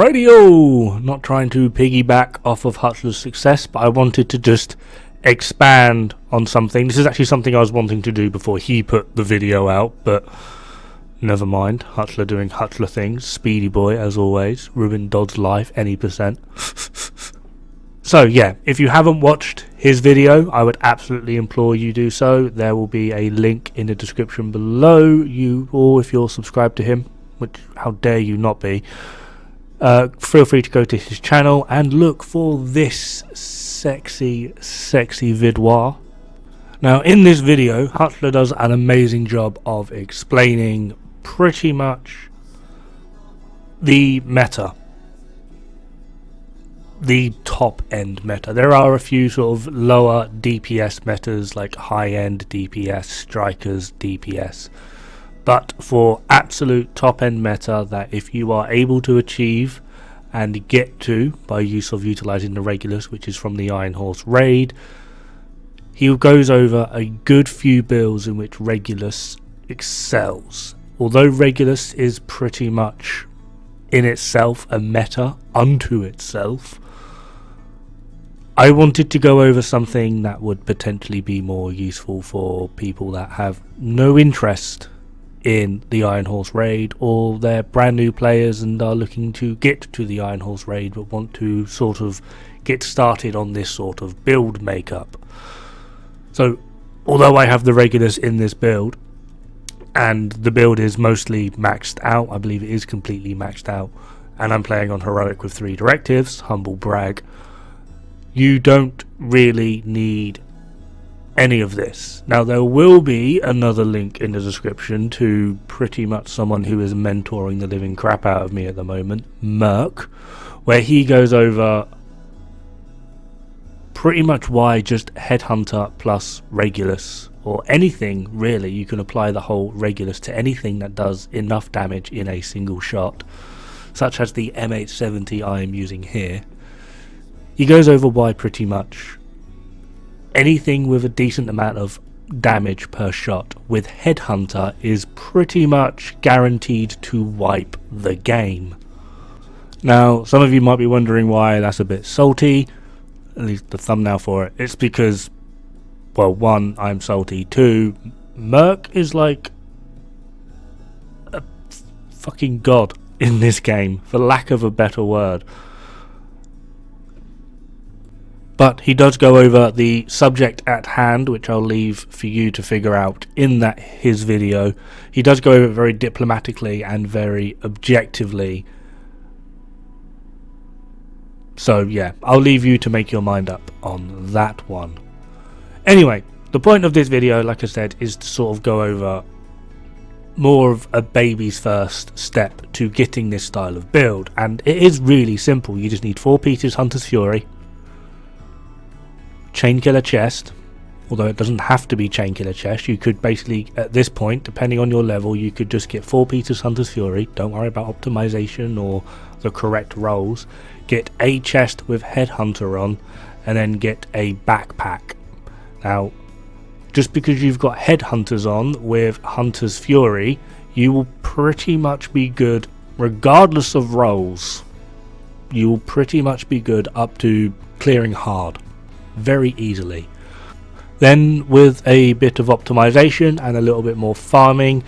Radio! Not trying to piggyback off of Hutchler's success, but I wanted to just expand on something. This is actually something I was wanting to do before he put the video out, but never mind. Hutchler doing Hutchler things. Speedy boy, as always. Ruined Dod's life any percent. So yeah, if you haven't watched his video, I would absolutely implore you do so. There will be a link in the description below, or if you're subscribed to him, which how dare you not be. Feel free to go to his channel and look for this sexy vidoir. Now in this video, Hutchler does an amazing job of explaining pretty much the meta. The top end meta. There are a few sort of lower DPS metas like high end DPS, strikers DPS. But for absolute top end meta that if you are able to achieve and get to by use of utilizing the Regulus, which is from the Iron Horse raid, he goes over a good few builds in which Regulus excels. Although Regulus is pretty much in itself a meta unto itself, I wanted to go over something that would potentially be more useful for people that have no interest in the Iron Horse raid, or they're brand new players and are looking to get to the Iron Horse raid but want to sort of get started on this sort of build makeup. So although I have the Regulus in this build and the build is mostly maxed out, I believe it is completely maxed out, and I'm playing on heroic with 3 directives, humble brag, you don't really need any of this. Now there will be another link in the description to pretty much someone who is mentoring the living crap out of me at the moment, Merc, where he goes over pretty much why just Headhunter plus Regulus, or anything really, you can apply the whole Regulus to anything that does enough damage in a single shot, such as the M870 I am using here. He goes over why pretty much anything with a decent amount of damage per shot with Headhunter is pretty much guaranteed to wipe the game. Now some of you might be wondering why that's a bit salty, at least the thumbnail for it. It's because, well, 1, I'm salty, 2, Merc is like a fucking god in this game, for lack of a better word. But he does go over the subject at hand, which I'll leave for you to figure out in his video. He does go over it very diplomatically and very objectively. So yeah, I'll leave you to make your mind up on that one. Anyway, the point of this video, like I said, is to sort of go over more of a baby's first step to getting this style of build. And it is really simple. You just need 4 pieces Hunter's Fury, Chainkiller Chest, although it doesn't have to be Chainkiller Chest. You could basically, at this point, depending on your level, you could just get 4 pieces Hunter's Fury. Don't worry about optimization or the correct rolls. Get a chest with Headhunter on, and then get a backpack. Now, just because you've got Headhunters on with Hunter's Fury, you will pretty much be good regardless of rolls. You will pretty much be good up to clearing hard very easily. Then with a bit of optimization and a little bit more farming,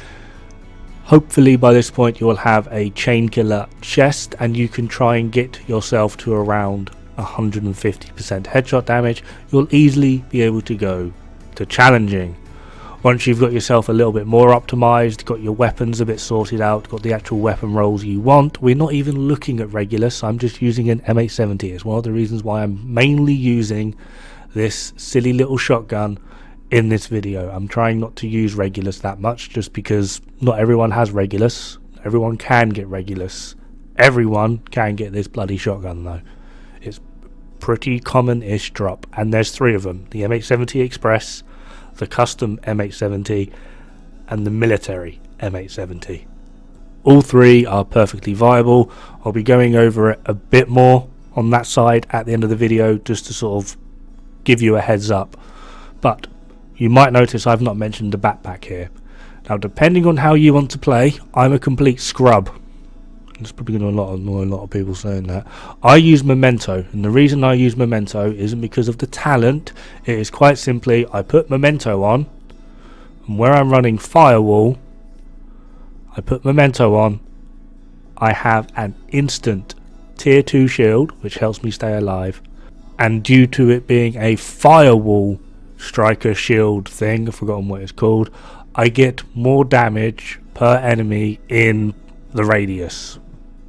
hopefully by this point you'll have a Chainkiller chest and you can try and get yourself to around 150% headshot damage. You'll easily be able to go to challenging. Once you've got yourself a little bit more optimized, got your weapons a bit sorted out, got the actual weapon rolls you want, we're not even looking at Regulus, I'm just using an M870. It's one of the reasons why I'm mainly using this silly little shotgun in this video. I'm trying not to use Regulus that much just because not everyone has Regulus. Everyone can get Regulus. Everyone can get this bloody shotgun though. It's pretty common-ish drop, and there's 3 of them. The M870 Express, the custom M870, and the military M870. All 3 are perfectly viable. I'll be going over it a bit more on that side at the end of the video just to sort of give you a heads up. But you might notice I've not mentioned the backpack here. Now depending on how you want to play, I'm a complete scrub. It's probably going to annoy a lot of people saying that. I use Memento, and the reason I use Memento isn't because of the talent. It is quite simply, I put Memento on, and where I'm running Firewall, I put Memento on, I have an instant tier 2 shield, which helps me stay alive, and due to it being a Firewall striker shield thing, I've forgotten what it's called, I get more damage per enemy in the radius.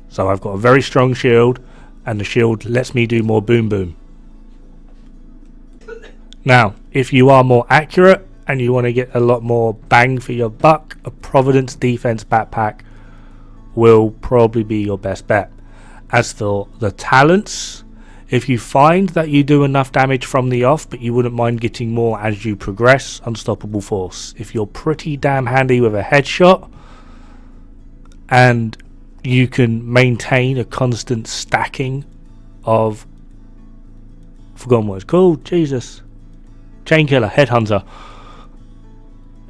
So I've got a very strong shield, and the shield lets me do more boom boom. Now, if you are more accurate and you want to get a lot more bang for your buck, a Providence Defense backpack will probably be your best bet. As for the talents, if you find that you do enough damage from the off but you wouldn't mind getting more as you progress, Unstoppable Force. If you're pretty damn handy with a headshot and you can maintain a constant stacking of, forgotten what it's called, Jesus, Chainkiller, Headhunter,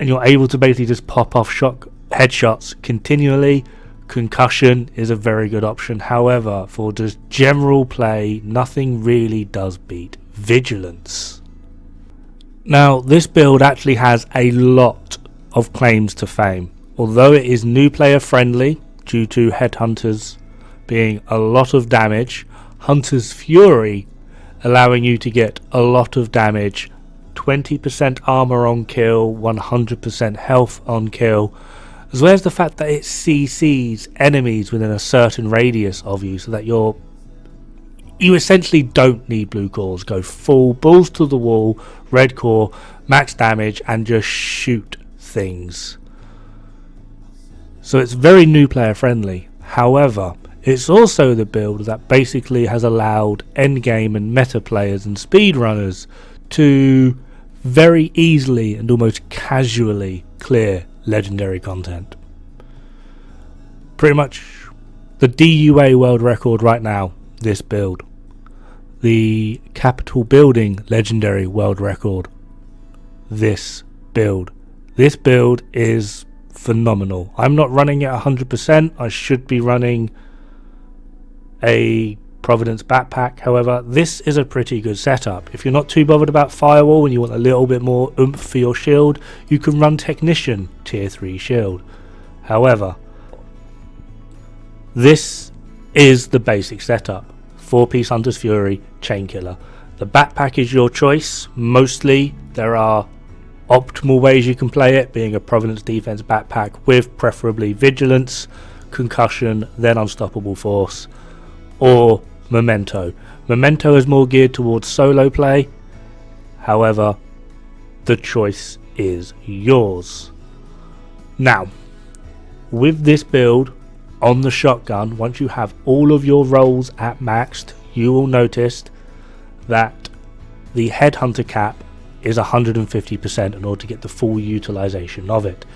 and you're able to basically just pop off headshots continually, Concussion is a very good option. However, for just general play, nothing really does beat Vigilance. Now, this build actually has a lot of claims to fame. Although it is new player friendly due to Headhunters being a lot of damage, Hunter's Fury allowing you to get a lot of damage, 20% armor on kill, 100% health on kill, as well as the fact that it CCs enemies within a certain radius of you, so that you essentially don't need blue cores. Go full balls to the wall, red core, max damage, and just shoot things. So it's very new player friendly. However, it's also the build that basically has allowed endgame and meta players and speedrunners to very easily and almost casually clear legendary content. Pretty much the DUA world record right now, this build. The Capitol Building legendary world record, this build. This build is phenomenal. I'm not running it 100%. I should be running a Providence backpack. However, this is a pretty good setup. If you're not too bothered about Firewall and you want a little bit more oomph for your shield, you can run Technician tier 3 shield. However, this is the basic setup. 4-piece Hunter's Fury, Chainkiller. The backpack is your choice. Mostly there are optimal ways you can play it, being a Providence Defense backpack with preferably Vigilance, Concussion, then Unstoppable Force, or Memento. Memento is more geared towards solo play. However, the choice is yours. Now, with this build on the shotgun, once you have all of your rolls at maxed, you will notice that the Headhunter cap is 150% in order to get the full utilization of it.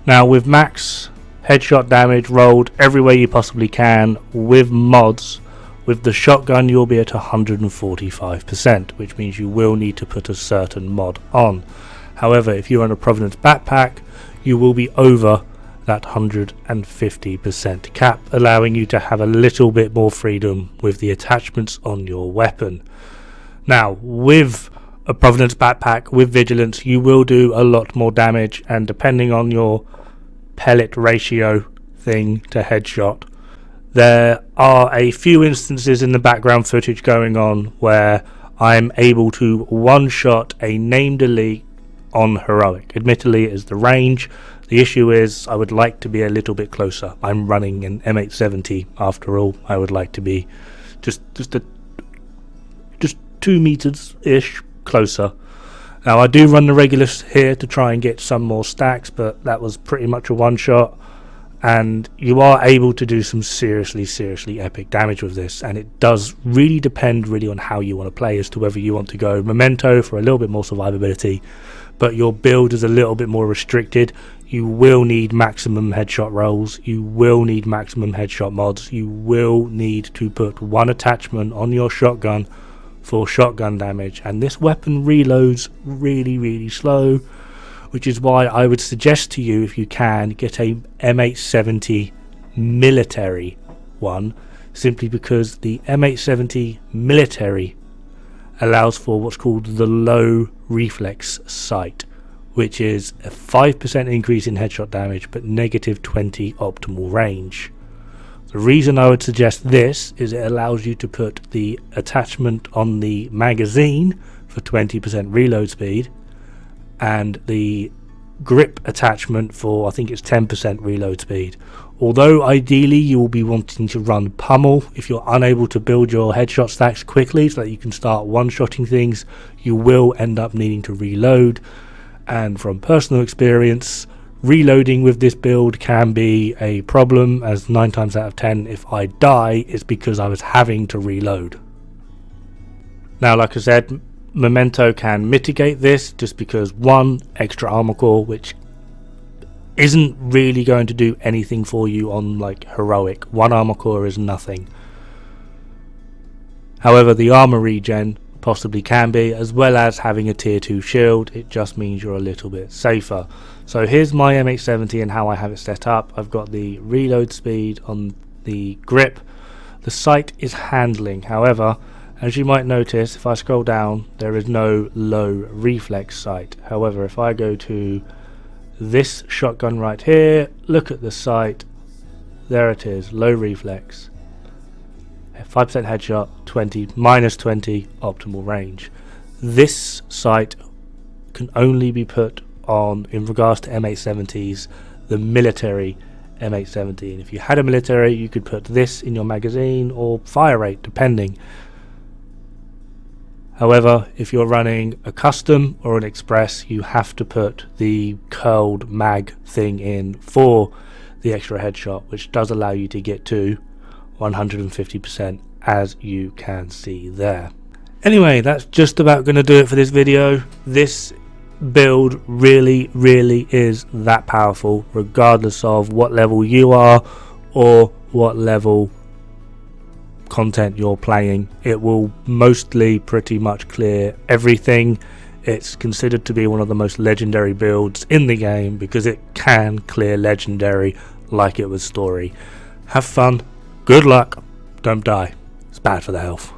Now, with max headshot damage rolled everywhere you possibly can with mods, with the shotgun you'll be at 145%, which means you will need to put a certain mod on. However, if you're on a Providence backpack, you will be over that 150% cap, allowing you to have a little bit more freedom with the attachments on your weapon. Now, with a Providence backpack with Vigilance, you will do a lot more damage, and depending on your pellet ratio thing to headshot, there are a few instances in the background footage going on where I'm able to one-shot a named elite on heroic. Admittedly, it is the range. The issue is I would like to be a little bit closer. I'm running an M870 after all. I would like to be just 2 meters ish closer. Now, I do run the regulars here to try and get some more stacks, but that was pretty much a one shot, and you are able to do some seriously epic damage with this, and it does really depend on how you want to play as to whether you want to go Memento for a little bit more survivability, but your build is a little bit more restricted. You will need maximum headshot rolls, you will need maximum headshot mods, you will need to put one attachment on your shotgun for shotgun damage, and this weapon reloads really slow, which is why I would suggest to you, if you can, get a M870 military one, simply because the M870 military allows for what's called the low reflex sight, which is a 5% increase in headshot damage but negative 20 optimal range. The reason I would suggest this is it allows you to put the attachment on the magazine for 20% reload speed and the grip attachment for, I think it's 10% reload speed. Although ideally you will be wanting to run pummel if you're unable to build your headshot stacks quickly so that you can start one-shotting things, you will end up needing to reload. And from personal experience, reloading with this build can be a problem, as 9 times out of 10 if I die it's because I was having to reload. Now, like I said, Memento can mitigate this just because one extra armor core, which isn't really going to do anything for you on like heroic. One armor core is nothing. However, the armor regen possibly can be, as well as having a tier 2 shield. It just means you're a little bit safer. So here's my M870 and how I have it set up. I've got the reload speed on the grip. The sight is handling. However, as you might notice, if I scroll down, there is no low reflex sight. However, if I go to this shotgun right here, look at the sight, there it is, low reflex, 5% headshot, minus 20 optimal range. This sight can only be put on, in regards to M870s, the military M870, and if you had a military you could put this in your magazine or fire rate depending. However, if you're running a custom or an express, you have to put the curled mag thing in for the extra headshot, which does allow you to get to 150%, as you can see there. Anyway, that's just about going to do it for this video. This build really is that powerful, regardless of what level you are or what level content you're playing. It will mostly pretty much clear everything. It's considered to be one of the most legendary builds in the game because it can clear legendary like it was story. Have fun, good luck, don't die. It's bad for the health.